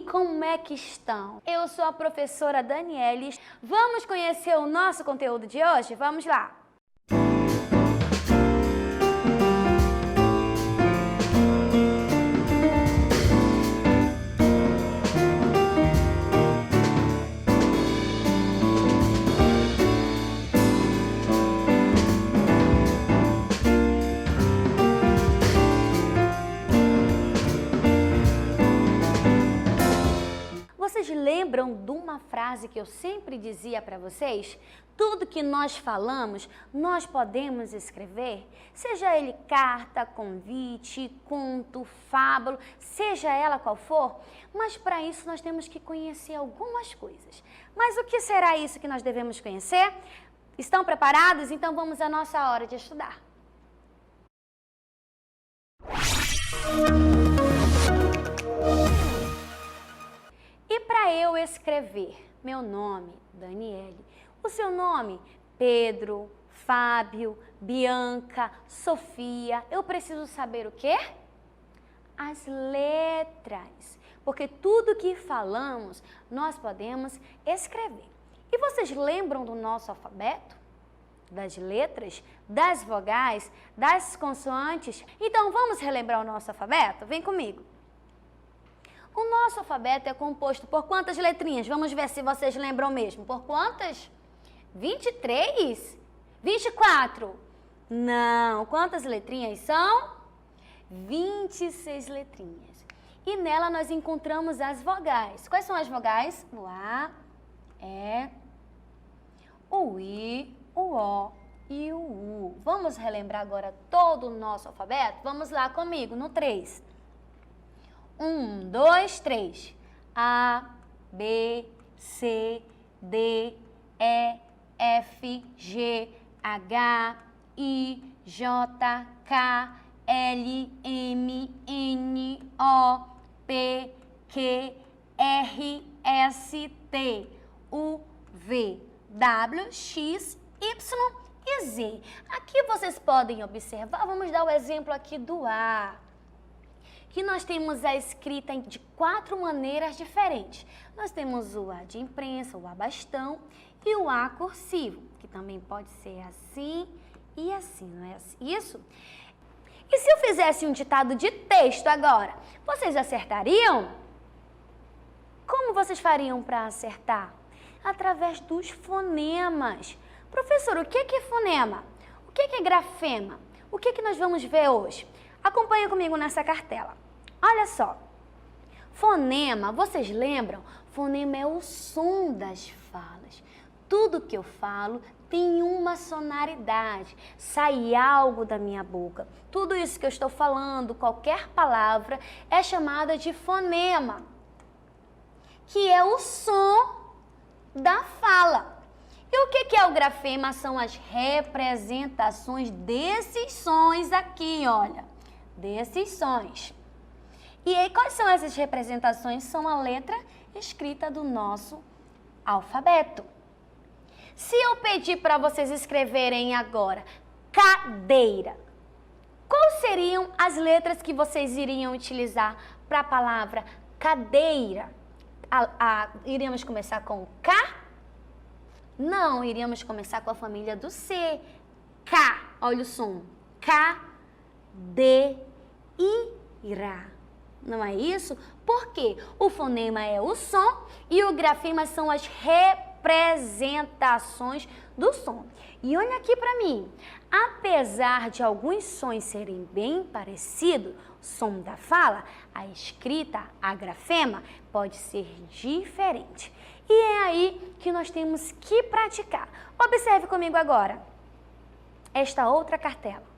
aí, como é que estão? Eu sou a professora Daniele. Vamos conhecer o nosso conteúdo de hoje? Vamos lá! Vocês lembram de uma frase que eu sempre dizia para vocês? Tudo que nós falamos, nós podemos escrever, seja ele carta, convite, conto, fábula, seja ela qual for, mas para isso nós temos que conhecer algumas coisas. Mas o que será isso que nós devemos conhecer? Estão preparados? Então vamos à nossa hora de estudar. E para eu escrever meu nome, Daniele, o seu nome, Pedro, Fábio, Bianca, Sofia, eu preciso saber o quê? As letras, porque tudo que falamos nós podemos escrever. E vocês lembram do nosso alfabeto? Das letras, das vogais, das consoantes? Então vamos relembrar o nosso alfabeto? Vem comigo. O nosso alfabeto é composto por quantas letrinhas? Vamos ver se vocês lembram mesmo. Por quantas? 23? 24? Não. Quantas letrinhas são? 26 letrinhas. E nela nós encontramos as vogais. Quais são as vogais? O A, E, o I, o O e o U. Vamos relembrar agora todo o nosso alfabeto? Vamos lá comigo no 3. 1, 2, 3. A, B, C, D, E, F, G, H, I, J, K, L, M, N, O, P, Q, R, S, T, U, V, W, X, Y e Z. Aqui vocês podem observar, vamos dar o exemplo aqui do A, que nós temos a escrita de 4 maneiras diferentes. Nós temos o A de imprensa, o A bastão e o A cursivo, que também pode ser assim e assim, não é isso? E se eu fizesse um ditado de texto agora, vocês acertariam? Como vocês fariam para acertar? Através dos fonemas. Professor, o que é fonema? O que é grafema? O que nós vamos ver hoje? Acompanha comigo nessa cartela. Olha só, fonema, vocês lembram? Fonema é o som das falas. Tudo que eu falo tem uma sonoridade, sai algo da minha boca. Tudo isso que eu estou falando, qualquer palavra, é chamada de fonema, que é o som da fala. E o que é o grafema? São as representações desses sons aqui, olha, desses sons. E aí, quais são essas representações? São a letra escrita do nosso alfabeto. Se eu pedir para vocês escreverem agora cadeira, quais seriam as letras que vocês iriam utilizar para a palavra cadeira? Iríamos começar com K? Não, iríamos começar com a família do C. K, olha o som. K, D, I, Ra. Não é isso? Porque o fonema é o som e o grafema são as representações do som. E olha aqui para mim, apesar de alguns sons serem bem parecidos, som da fala, a escrita, a grafema, pode ser diferente. E é aí que nós temos que praticar. Observe comigo agora esta outra cartela.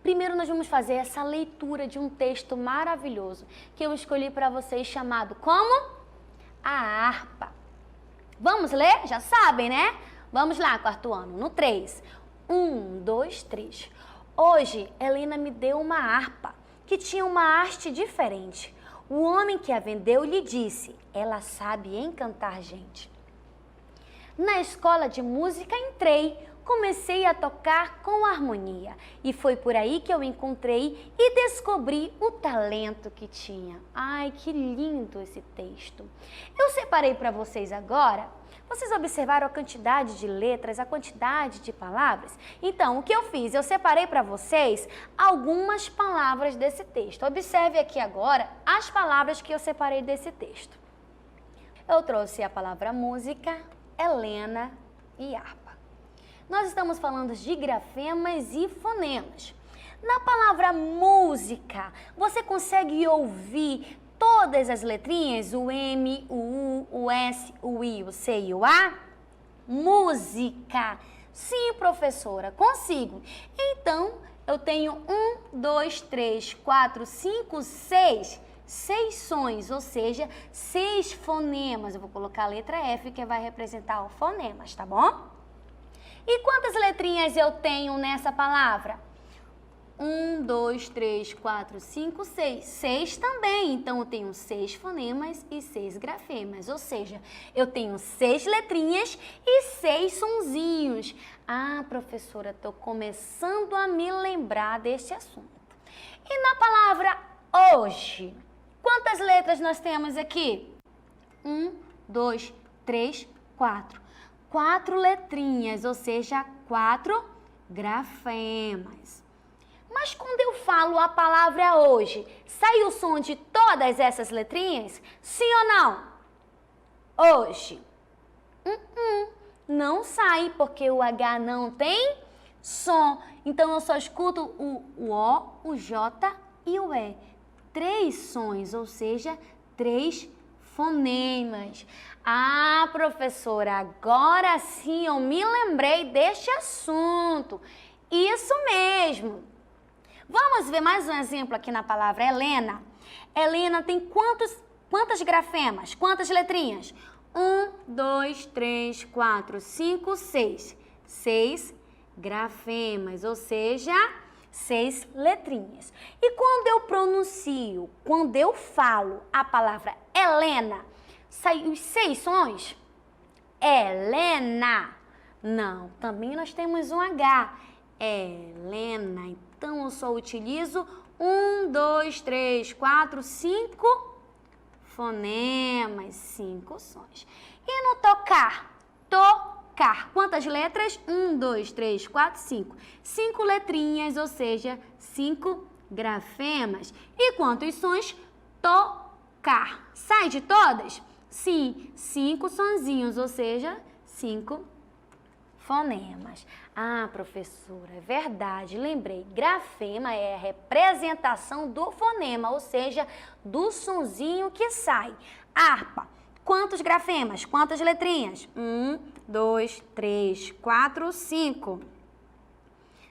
Primeiro nós vamos fazer essa leitura de um texto maravilhoso que eu escolhi para vocês chamado como? A harpa. Vamos ler? Já sabem, né? Vamos lá, quarto ano, no 3. 1, 2, 3. Hoje, Helena me deu uma harpa que tinha uma haste diferente. O homem que a vendeu lhe disse, ela sabe encantar gente. Na escola de música entrei, comecei a tocar com harmonia. E foi por aí que eu encontrei e descobri o talento que tinha. Ai, que lindo esse texto. Eu separei para vocês agora. Vocês observaram a quantidade de letras, a quantidade de palavras? Então, o que eu fiz? Eu separei para vocês algumas palavras desse texto. Observe aqui agora as palavras que eu separei desse texto. Eu trouxe a palavra música, Helena e harpa. Nós estamos falando de grafemas e fonemas. Na palavra música, você consegue ouvir todas as letrinhas? O M, o U, o S, o I, o C e o A? Música. Sim, professora, consigo. Então, eu tenho 1, 2, 3, 4, 5, 6 sons, ou seja, 6 fonemas. Eu vou colocar a letra F, que vai representar os fonemas, tá bom? E quantas letrinhas eu tenho nessa palavra? 1, 2, 3, 4, 5, 6. 6 também. Então, eu tenho 6 fonemas e 6 grafemas. Ou seja, eu tenho 6 letrinhas e 6 sonzinhos. Ah, professora, estou começando a me lembrar deste assunto. E na palavra hoje, quantas letras nós temos aqui? 1, 2, 3, 4. 4 letrinhas, ou seja, 4 grafemas. Mas quando eu falo a palavra hoje, sai o som de todas essas letrinhas? Sim ou não? Hoje. Não sai, porque o H não tem som. Então, eu só escuto o O, o J e o E. 3 sons, ou seja, 3 fonemas. Ah, professora, agora sim eu me lembrei deste assunto. Isso mesmo. Vamos ver mais um exemplo aqui na palavra Helena. Helena tem quantas grafemas? Quantas letrinhas? 1, 2, 3, 4, 5, 6. 6 grafemas, ou seja, 6 letrinhas. E quando eu pronuncio, quando eu falo a palavra Helena, saem os 6 sons? Helena. Não, também nós temos um H. Helena. Então, eu só utilizo 1, 2, 3, 4, 5 fonemas, 5 sons. E no tocar? Tocar. Quantas letras? 1, 2, 3, 4, 5. 5 letrinhas, ou seja, 5 grafemas. E quantos sons? Tocar. Sai de todas? Sim, 5 sonzinhos, ou seja, 5 fonemas. Ah, professora, é verdade, lembrei. Grafema é a representação do fonema, ou seja, do sonzinho que sai. Harpa, quantos grafemas? Quantas letrinhas? 1, 2, 3, 4, 5.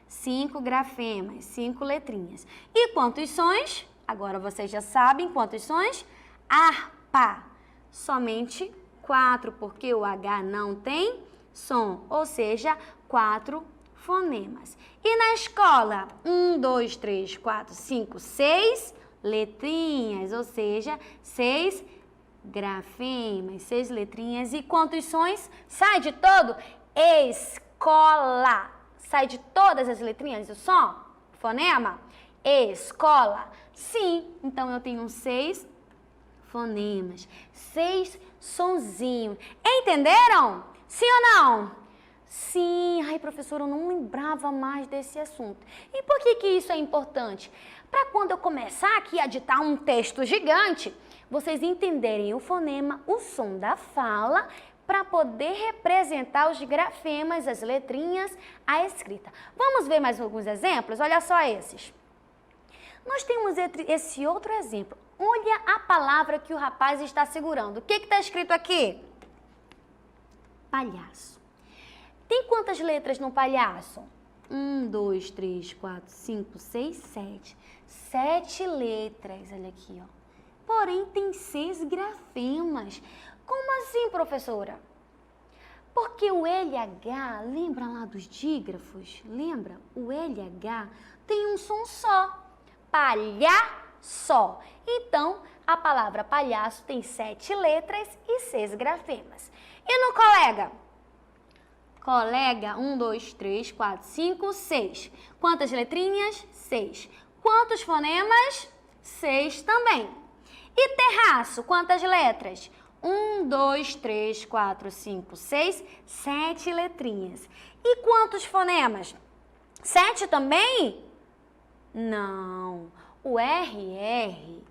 5 grafemas, 5 letrinhas. E quantos sons? Agora vocês já sabem quantos sons? Harpa, somente 4, porque o H não tem som, ou seja, 4 fonemas. E na escola, 1, 2, 3, 4, 5, 6 letrinhas, ou seja, 6 grafemas, 6 letrinhas. E quantos sons? Sai de todo? Escola. Sai de todas as letrinhas o som? Fonema? Escola. Sim, então eu tenho 6 fonemas, 6 sonzinhos. Entenderam? Sim ou não? Sim. Ai, professora, eu não lembrava mais desse assunto. E por que isso é importante? Para quando eu começar aqui a ditar um texto gigante, vocês entenderem o fonema, o som da fala, para poder representar os grafemas, as letrinhas, a escrita. Vamos ver mais alguns exemplos? Olha só esses. Nós temos esse outro exemplo. Olha a palavra que o rapaz está segurando. O que está escrito aqui? Palhaço. Tem quantas letras no palhaço? 1, 2, 3, 4, 5, 6, 7. 7 letras, olha aqui, ó. Porém, tem 6 grafemas. Como assim, professora? Porque o LH, lembra lá dos dígrafos? Lembra? O LH tem um som só. Palhaço. Então, a palavra palhaço tem 7 letras e 6 grafemas. E no colega? Colega, 1, 2, 3, 4, 5, 6. Quantas letrinhas? 6. Quantos fonemas? 6 também. E terraço, quantas letras? 1, 2, 3, 4, 5, 6, 7 letrinhas. E quantos fonemas? 7 também? Não. O RR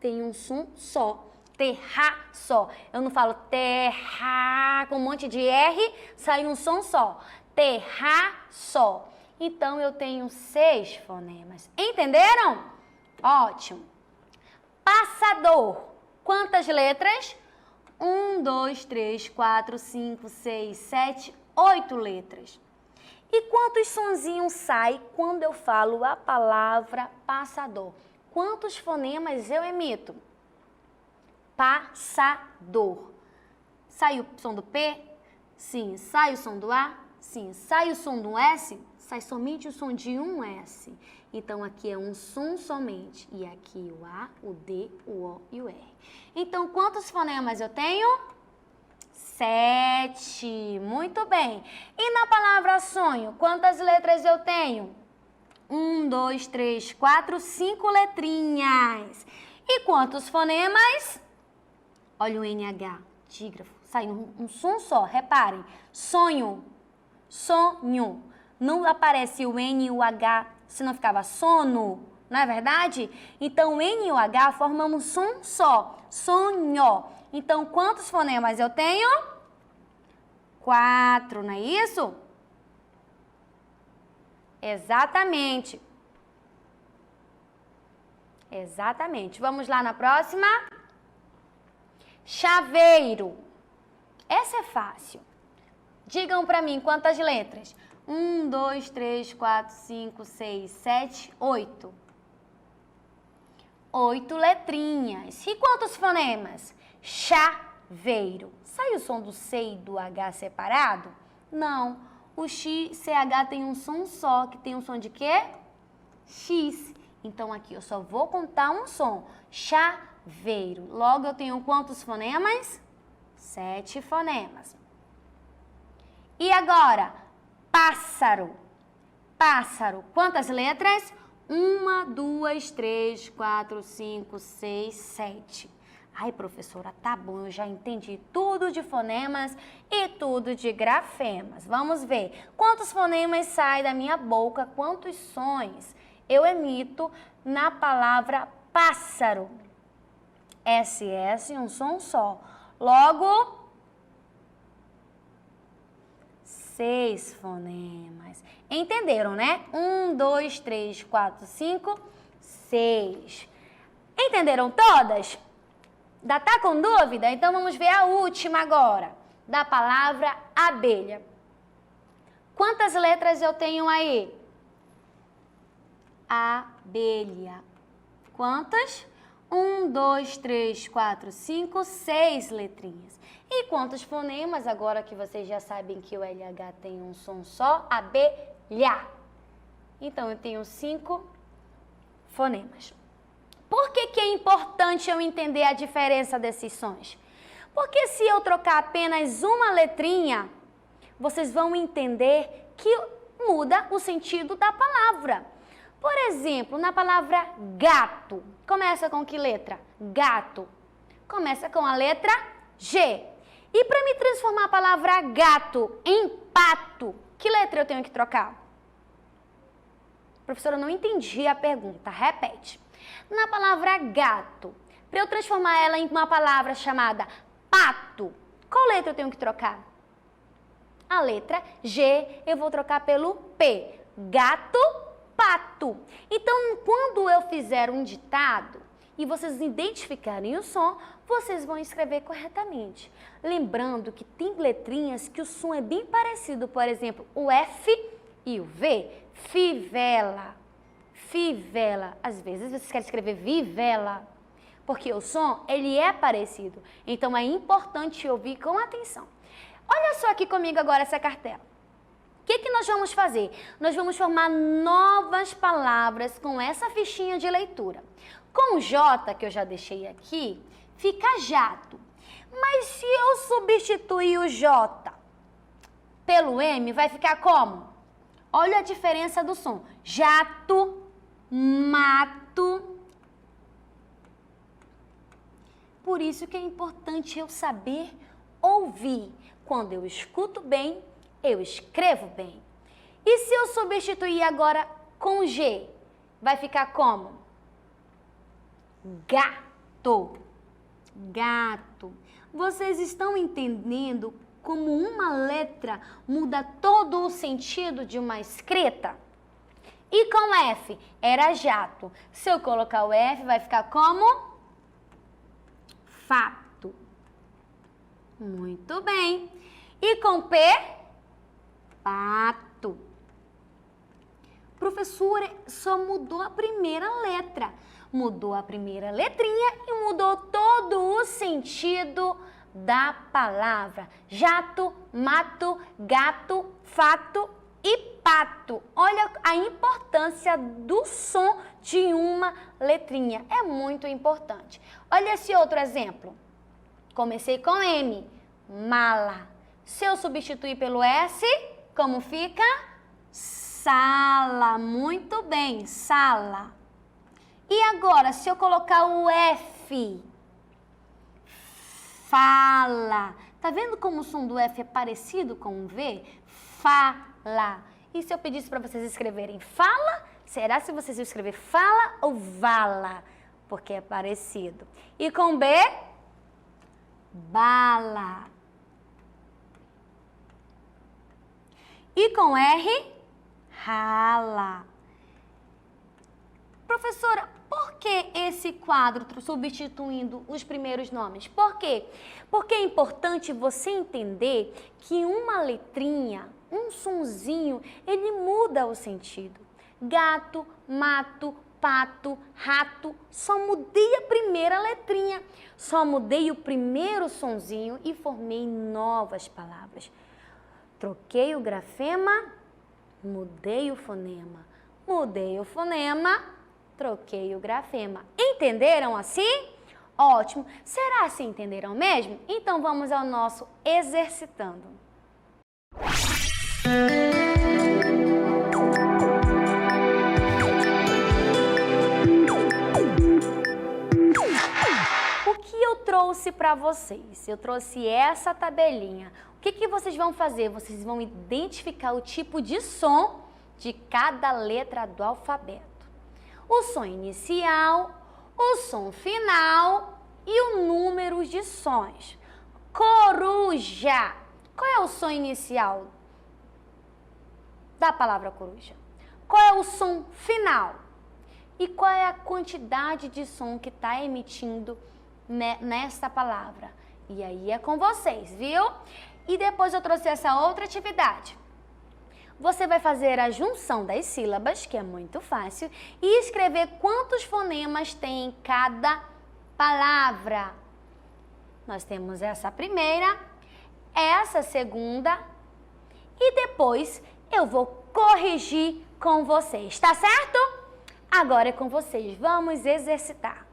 tem um som só. Terraço. Eu não falo terra com um monte de R, sai um som só. Terraço. Então, eu tenho 6 fonemas. Entenderam? Ótimo. Passador. Quantas letras? 1, 2, 3, 4, 5, 6, 7, 8 letras. E quantos sonzinhos saem quando eu falo a palavra passador? Quantos fonemas eu emito? Passador. Sai o som do P? Sim. Sai o som do A? Sim. Sai o som do S? Sai somente o som de um S. Então, aqui é um som somente. E aqui o A, o D, o O e o R. Então, quantos fonemas eu tenho? 7. Muito bem. E na palavra sonho, quantas letras eu tenho? 1, 2, 3, 4, 5 letrinhas. E quantos fonemas? Olha o NH, dígrafo. Sai um som só, reparem. Sonho, sonho. Não aparece o N e o H, senão ficava sono, não é verdade? Então, o N e o H formam um som só, sonho. Então, quantos fonemas eu tenho? 4, não é isso? Exatamente. Exatamente. Vamos lá na próxima. Chaveiro. Essa é fácil. Digam para mim quantas letras? 1, 2, 3, 4, 5, 6, 7, 8. 8 letrinhas. E quantos fonemas? Chaveiro. Sai o som do C e do H separado? Não. O CH tem um som só, que tem um som de quê? X. Então, aqui eu só vou contar um som. Chaveiro. Logo, eu tenho quantos fonemas? 7 fonemas. E agora, pássaro. Pássaro. Quantas letras? 1, 2, 3, 4, 5, 6, 7. Ai, professora, tá bom, eu já entendi tudo de fonemas e tudo de grafemas. Vamos ver. Quantos fonemas saem da minha boca? Quantos sons eu emito na palavra pássaro? SS, um som só. Logo, 6 fonemas. Entenderam, né? 1, 2, 3, 4, 5, 6. Entenderam todas? Ainda tá com dúvida? Então, vamos ver a última agora, da palavra abelha. Quantas letras eu tenho aí? Abelha. Quantas? 1, 2, 3, 4, 5, 6 letrinhas. E quantos fonemas, agora que vocês já sabem que o LH tem um som só? Abelha. Então, eu tenho 5 fonemas. Por que é importante eu entender a diferença desses sons? Porque se eu trocar apenas uma letrinha, vocês vão entender que muda o sentido da palavra. Por exemplo, na palavra gato, começa com que letra? Gato. Começa com a letra G. E para me transformar a palavra gato em pato, que letra eu tenho que trocar? Professora, eu não entendi a pergunta. Repete. Na palavra gato, para eu transformar ela em uma palavra chamada pato, qual letra eu tenho que trocar? A letra G eu vou trocar pelo P. Gato, pato. Então, quando eu fizer um ditado e vocês identificarem o som, vocês vão escrever corretamente. Lembrando que tem letrinhas que o som é bem parecido, por exemplo, o F e o V. Fivela. Fivela. Às vezes vocês querem escrever vivela, porque o som, ele é parecido. Então, é importante ouvir com atenção. Olha só aqui comigo agora essa cartela. O que nós vamos fazer? Nós vamos formar novas palavras com essa fichinha de leitura. Com o J, que eu já deixei aqui, fica jato. Mas se eu substituir o J pelo M vai ficar como? Olha a diferença do som. Jato, mato. Por isso que é importante eu saber ouvir. Quando eu escuto bem, eu escrevo bem. E se eu substituir agora com G, vai ficar como? Gato. Gato. Vocês estão entendendo como uma letra muda todo o sentido de uma escrita? E com F, era jato. Se eu colocar o F, vai ficar como? Fato. Muito bem. E com P? Pato. Professora, só mudou a primeira letra. Mudou a primeira letrinha e mudou todo o sentido da palavra. Jato, mato, gato, fato e pato. Olha a importância do som de uma letrinha. É muito importante. Olha esse outro exemplo. Comecei com M, mala. Se eu substituir pelo S, como fica? Sala. Muito bem, sala. E agora, se eu colocar o F, fala. Tá vendo como o som do F é parecido com o V? Fala. E se eu pedisse para vocês escreverem fala, será se vocês iam escrever fala ou vala? Porque é parecido. E com B? Bala. E com R? Rala. Professora, por que esse quadro substituindo os primeiros nomes? Por quê? Porque é importante você entender que uma letrinha, um sonzinho, ele muda o sentido. Gato, mato, pato, rato, só mudei a primeira letrinha, só mudei o primeiro sonzinho e formei novas palavras. Troquei o grafema, mudei o fonema. Mudei o fonema, troquei o grafema. Entenderam assim? Ótimo. Será que entenderam mesmo? Então vamos ao nosso exercitando. O que eu trouxe para vocês? Eu trouxe essa tabelinha. O que vocês vão fazer? Vocês vão identificar o tipo de som de cada letra do alfabeto. O som inicial, o som final e o número de sons. Coruja. Qual é o som inicial da palavra coruja? Qual é o som final? E qual é a quantidade de som que está emitindo nessa palavra? E aí é com vocês, viu? E depois eu trouxe essa outra atividade. Você vai fazer a junção das sílabas, que é muito fácil, e escrever quantos fonemas tem em cada palavra. Nós temos essa primeira, essa segunda, e depois eu vou corrigir com vocês, tá certo? Agora é com vocês, vamos exercitar.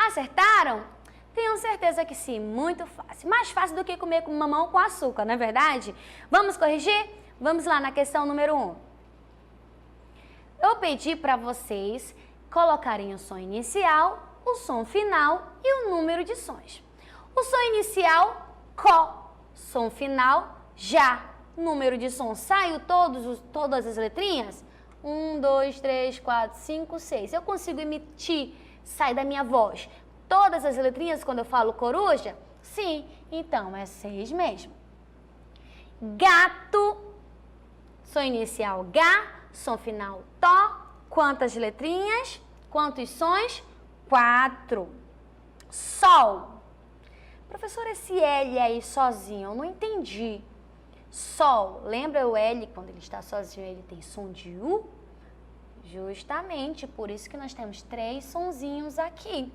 Acertaram? Tenho certeza que sim, muito fácil. Mais fácil do que comer com mamão com açúcar, não é verdade? Vamos corrigir? Vamos lá na questão número 1. Eu pedi para vocês colocarem o som inicial, o som final e o número de sons. O som inicial, có. Som final, já. Número de som, saiu todas as letrinhas? 1, 2, 3, 4, 5, 6. Eu consigo emitir, sai da minha voz, todas as letrinhas quando eu falo coruja? Sim, então é 6 mesmo. Gato, som inicial, gá, som final, tó. Quantas letrinhas? Quantos sons? 4. Sol. Professora, esse L aí sozinho, eu não entendi. Sol, lembra o L, quando ele está sozinho, ele tem som de U? Justamente, por isso que nós temos 3 sonzinhos aqui.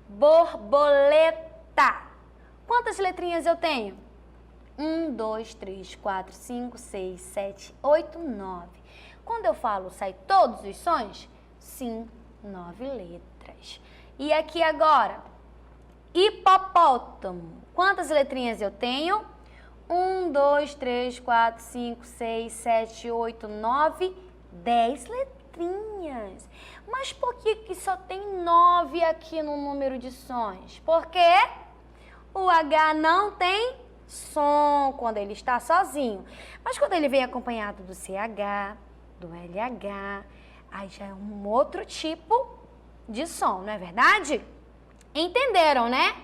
Borboleta. Quantas letrinhas eu tenho? 1, 2, 3, 4, 5, 6, 7, 8, 9. Quando eu falo, sai todos os sons? Sim, 9 letras. E aqui agora, hipopótamo. Quantas letrinhas eu tenho? 1, 2, 3, 4, 5, 6, 7, 8, 9, 10 letrinhas. Mas por que só tem 9 aqui no número de sons? Porque o H não tem som quando ele está sozinho. Mas quando ele vem acompanhado do CH, do LH, aí já é um outro tipo de som, não é verdade? Entenderam, né?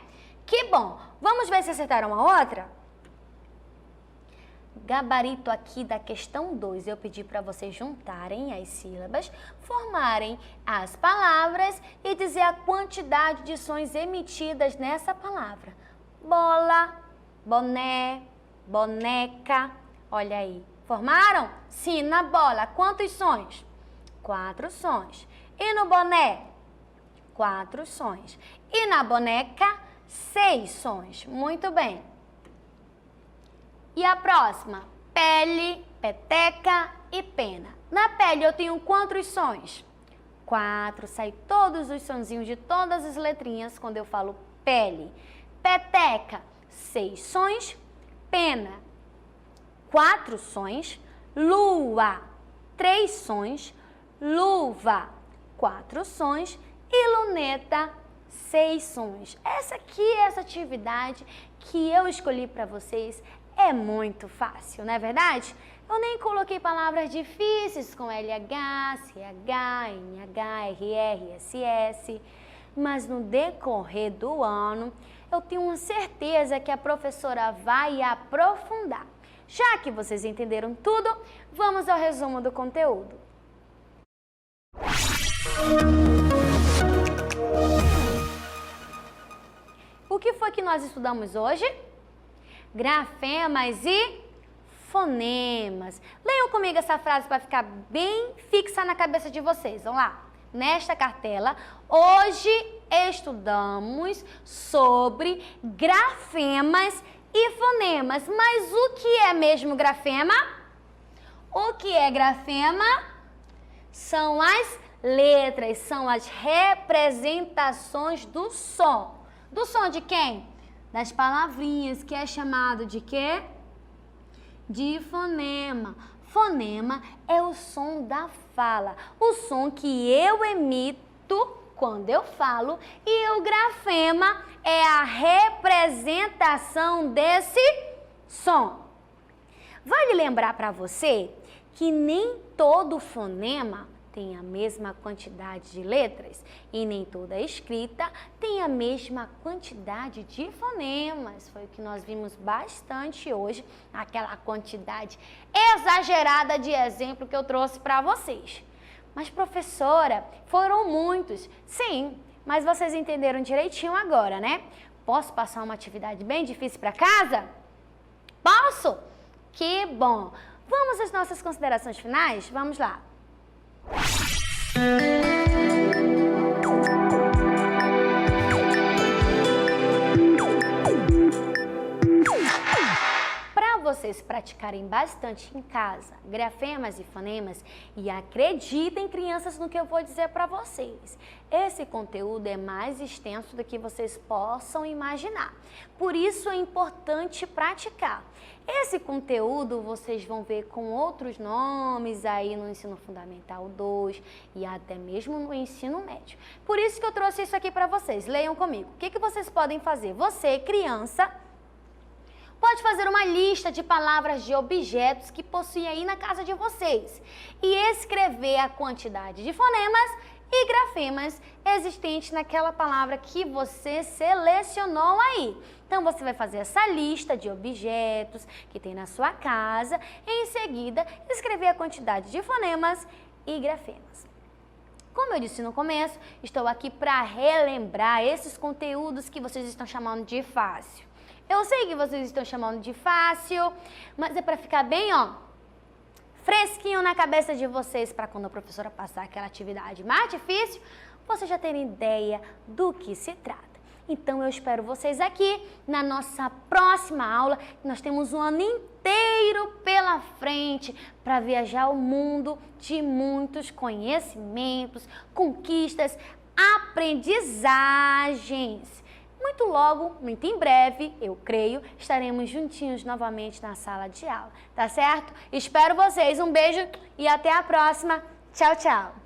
Que bom! Vamos ver se acertaram a outra? Gabarito aqui da questão 2, eu pedi para vocês juntarem as sílabas, formarem as palavras e dizer a quantidade de sons emitidas nessa palavra. Bola, boné, boneca, olha aí. Formaram? Sim, na bola. Quantos sons? 4 sons. E no boné? 4 sons. E na boneca? 6 sons. Muito bem. E a próxima? Pele, peteca e pena. Na pele eu tenho quantos sons? 4. Sai todos os sonzinhos de todas as letrinhas quando eu falo pele. Peteca, 6 sons. Pena, 4 sons. Lua, 3 sons. Luva, 4 sons. E luneta, 6 sons. Essa atividade que eu escolhi para vocês é muito fácil, não é verdade? Eu nem coloquei palavras difíceis com LH, CH, NH, RR, SS, mas no decorrer do ano eu tenho certeza que a professora vai aprofundar. Já que vocês entenderam tudo, vamos ao resumo do conteúdo. O que foi que nós estudamos hoje? Grafemas e fonemas. Leiam comigo essa frase para ficar bem fixa na cabeça de vocês. Vamos lá. Nesta cartela, hoje estudamos sobre grafemas e fonemas. Mas o que é mesmo grafema? O que é grafema? São as letras, são as representações do som. Do som de quem? Das palavrinhas, que é chamado de quê? De fonema. Fonema é o som da fala, o som que eu emito quando eu falo, e o grafema é a representação desse som. Vale lembrar para você que nem todo fonema tem a mesma quantidade de letras e nem toda escrita tem a mesma quantidade de fonemas. Foi o que nós vimos bastante hoje, aquela quantidade exagerada de exemplo que eu trouxe para vocês. Mas, professora, foram muitos. Sim, mas vocês entenderam direitinho agora, né? Posso passar uma atividade bem difícil para casa? Posso? Que bom! Vamos às nossas considerações finais? Vamos lá. Para vocês praticarem bastante em casa, grafemas e fonemas, e acreditem, crianças, no que eu vou dizer para vocês. Esse conteúdo é mais extenso do que vocês possam imaginar. Por isso é importante praticar. Esse conteúdo vocês vão ver com outros nomes aí no Ensino Fundamental 2 e até mesmo no Ensino Médio. Por isso que eu trouxe isso aqui para vocês. Leiam comigo. O que vocês podem fazer? Você, criança, pode fazer uma lista de palavras de objetos que possuem aí na casa de vocês e escrever a quantidade de fonemas e grafemas existentes naquela palavra que você selecionou aí. Então, você vai fazer essa lista de objetos que tem na sua casa e, em seguida, escrever a quantidade de fonemas e grafemas. Como eu disse no começo, estou aqui para relembrar esses conteúdos que vocês estão chamando de fácil. Eu sei que vocês estão chamando de fácil, mas é para ficar bem, fresquinho na cabeça de vocês, para quando a professora passar aquela atividade mais difícil, vocês já terem ideia do que se trata. Então, eu espero vocês aqui na nossa próxima aula. Nós temos um ano inteiro pela frente para viajar o mundo de muitos conhecimentos, conquistas, aprendizagens. Muito logo, muito em breve, eu creio, estaremos juntinhos novamente na sala de aula, tá certo? Espero vocês, um beijo e até a próxima. Tchau, tchau!